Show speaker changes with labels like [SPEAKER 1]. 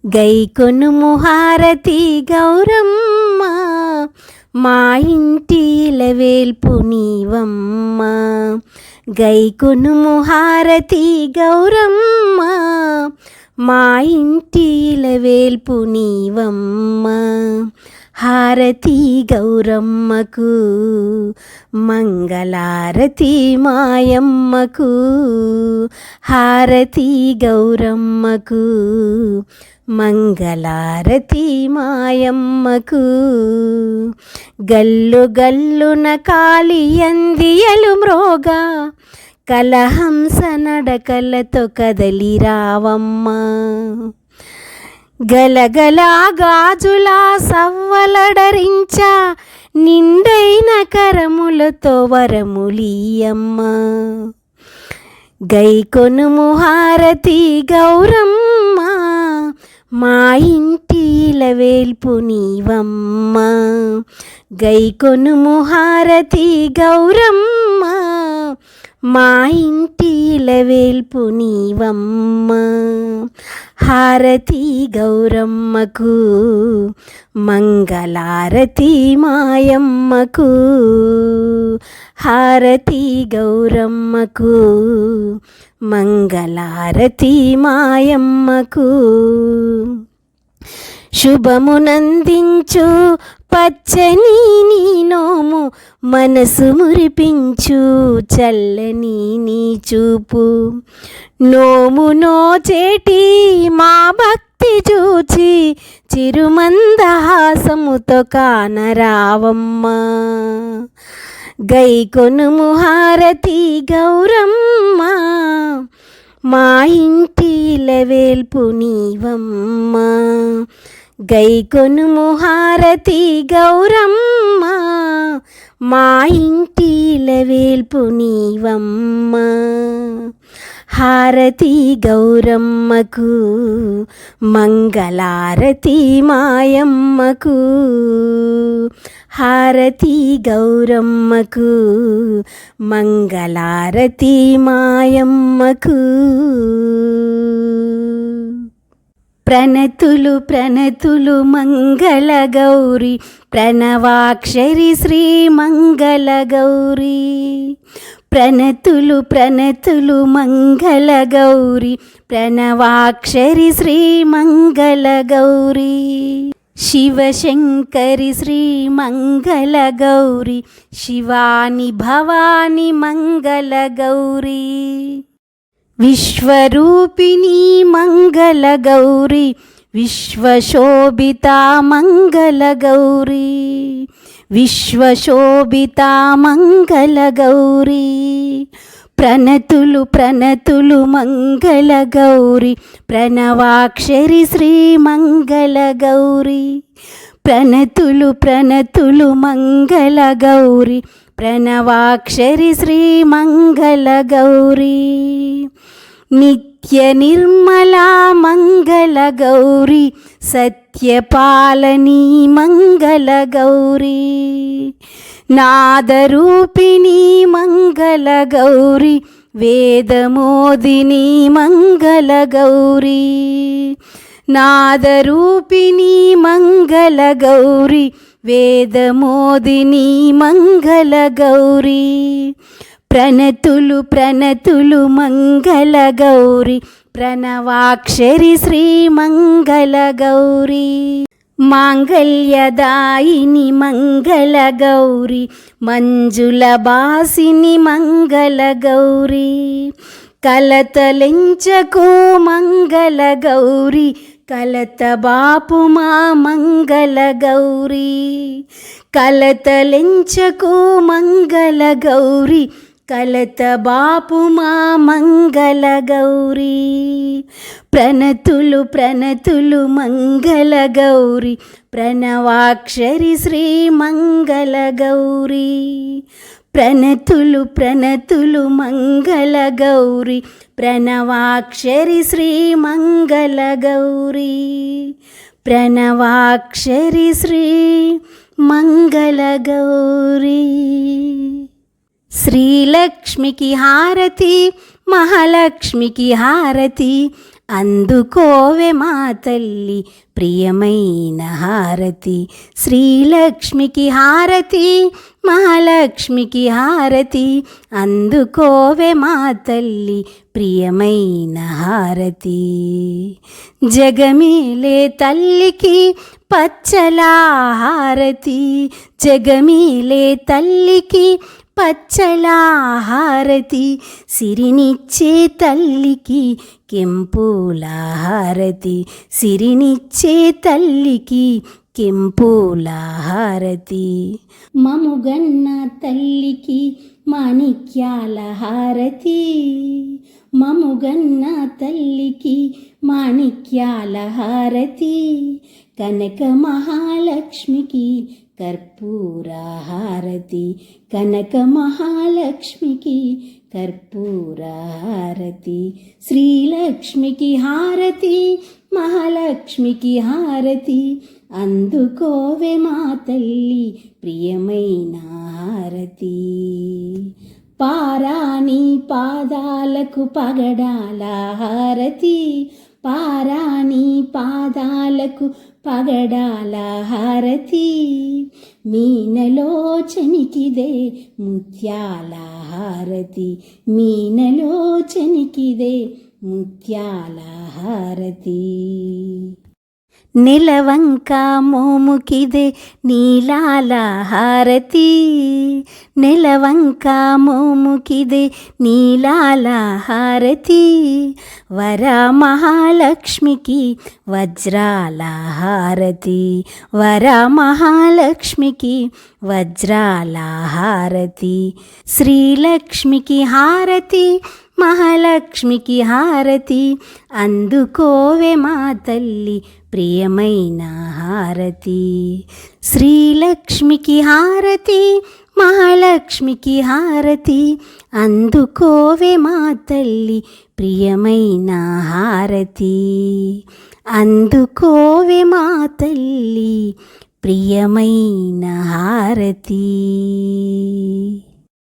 [SPEAKER 1] గైకొనుము హారతి గౌరమ్మ, మా ఇంటి ఇలవేల్పు నీవమ్మ. గైకొనుము హారతి గౌరమ్మ, మా ఇంటి ఇలవేల్పు నీవమ్మ. హారతి గౌరమ్మకు, మంగళారతి మాయమ్మకు. హారతి గౌరమ్మకు, మంగళారతి మాయమ్మకు. గల్లు గల్లున కాళియందియలు మ్రోగా, కలహంస నడకలతో కదలి రావమ్మ. గలగలా గాజులా సవ్వలడరించ, నిండైన కరములతో వరములీయమ్మ. గైకొనుము హారతి గౌరమ్మ, మా ఇంటి ఇలవేల్పు నీవమ్మ. గైకొనుము హారతి గౌరమ్మ, మా ఇంటి ఇలవేల్పు నీవమ్మ. హారతి గౌరమ్మకు, మంగళారతి మాయమ్మకు. హారతి గౌరమ్మకు, మంగళారతి మాయమ్మకు. శుభమునందించు పచ్చని నీ నోము, మనసు మురిపించు చల్లని నీ చూపు. నోము నోచేటి మా భక్తి చూచి, చిరుమందహాసముతో కానరావమ్మ. గైకొనుము హారతి గౌరమ్మ, మా ఇంటి ఇలవేల్పు నీవమ్మ. గైకొనుము హారతి గౌరమ్మ, మా ఇంటి ఇలవేల్పు నీవమ్మ. హారతి గౌరమ్మకు, మంగళారతి మాయమ్మకు. హారతి గౌరమ్మకు, మంగళారతి మాయమ్మకు. ప్రణతులు ప్రణతులు మంగళ గౌరి, ప్రణవాక్షరి శ్రీ మంగళ గౌరి. ప్రణతులు ప్రణతులు మంగళ గౌరి, ప్రణవాక్షరి శ్రీ మంగళ గౌరి. శివశంకరి శ్రీ మంగళ గౌరి, శివాని భవాని మంగళ గౌరి. విశ్వరూపిణి మంగళ గౌరి, విశ్వశోభితా మంగళ గౌరి. విశ్వశోభితా మంగళ గౌరి. ప్రణతులు ప్రణతులు మంగళ గౌరి, ప్రణవాక్షరి శ్రీ మంగళ గౌరి. ప్రణతులు ప్రణతులు మంగళ గౌరి, ప్రణవాక్షరి శ్రీ మంగళ గౌరి. నిత్య నిర్మలా మంగళ గౌరి, సత్యపాలని మంగళ గౌరి. నాదరూపిణి మంగళ గౌరి, వేదమోదిని మంగళ గౌరి. నాదరూపిణి మంగళ గౌరి, వేదమోదిని మంగళ గౌరి. ప్రణతులు ప్రణతులు మంగళ గౌరి, ప్రణవాక్షరి శ్రీ మంగళ గౌరి. మాంగళ్యదాయిని మంగళ గౌరి, మంజుల బాసిని మంగళ గౌరి. కలతలించకు మంగళ గౌరి, కలత బాపు మా మంగళ గౌరి. కలతలించకు మంగళ గౌరి, కలత బాపు మా మంగళ గౌరి. ప్రణతులు ప్రణతులు మంగళ గౌరి, ప్రణవాక్షరి శ్రీ మంగళ గౌరి. ప్రణతులు ప్రణతులు మంగళ గౌరి, ప్రణవాక్షరి శ్రీ మంగళ గౌరి. ప్రణవాక్షరి శ్రీ మంగళ గౌరి. శ్రీలక్ష్మికి హారతి, మహాలక్ష్మికి హారతి, అందుకోవే మా తల్లి ప్రియమైన హారతి. శ్రీలక్ష్మికి హారతి, మహాలక్ష్మికి హారతి. అందుకోవే మా తల్లి ప్రియమైన హారతి. జగమేలే తల్లికి పచ్చల హారతి, జగమేలే తల్లికి పచ్చల హారతి. సిరినిచ్చే తల్లికి కెంపుల హారతి, సిరినిచ్చే తల్లికి కెంపుల హారతి. మముగన్న తల్లికి మాణిక్యాల హారతి, మముగన్న తల్లికి మాణిక్యాల హారతి. కనక మహాలక్ష్మికి కర్పూర హారతి, కనక మహాలక్ష్మికి కర్పూర హారతి. శ్రీలక్ష్మికి హారతి, మహాలక్ష్మికి హారతి. అందుకోవే మా తల్లి ప్రియమైన హారతి. పారాణి పాదాలకు పగడాల హారతి, పారాణి పాదాలకు పగడాల హారతి. మీనలోచనికిదే ముత్యాల హారతి, మీనలోచనికిదే ముత్యాల హారతి. నెలవంక మోముకిదే నీలాల హారతి, నెలవంక మోముకిదే నీలాల హారతి. వర మహాలక్ష్మికి వజ్రాల హారతి, వర మహాలక్ష్మికి వజ్రాల హారతి. శ్రీలక్ష్మికి హారతి, మహాలక్ష్మికి హారతి. అందుకోవే మా తల్లి ప్రియమైన హారతి. శ్రీలక్ష్మికి హారతి, మహాలక్ష్మికి హారతి. అందుకోవే మా తల్లి ప్రియమైన హారతి. అందుకోవే మా తల్లి ప్రియమైన హారతి.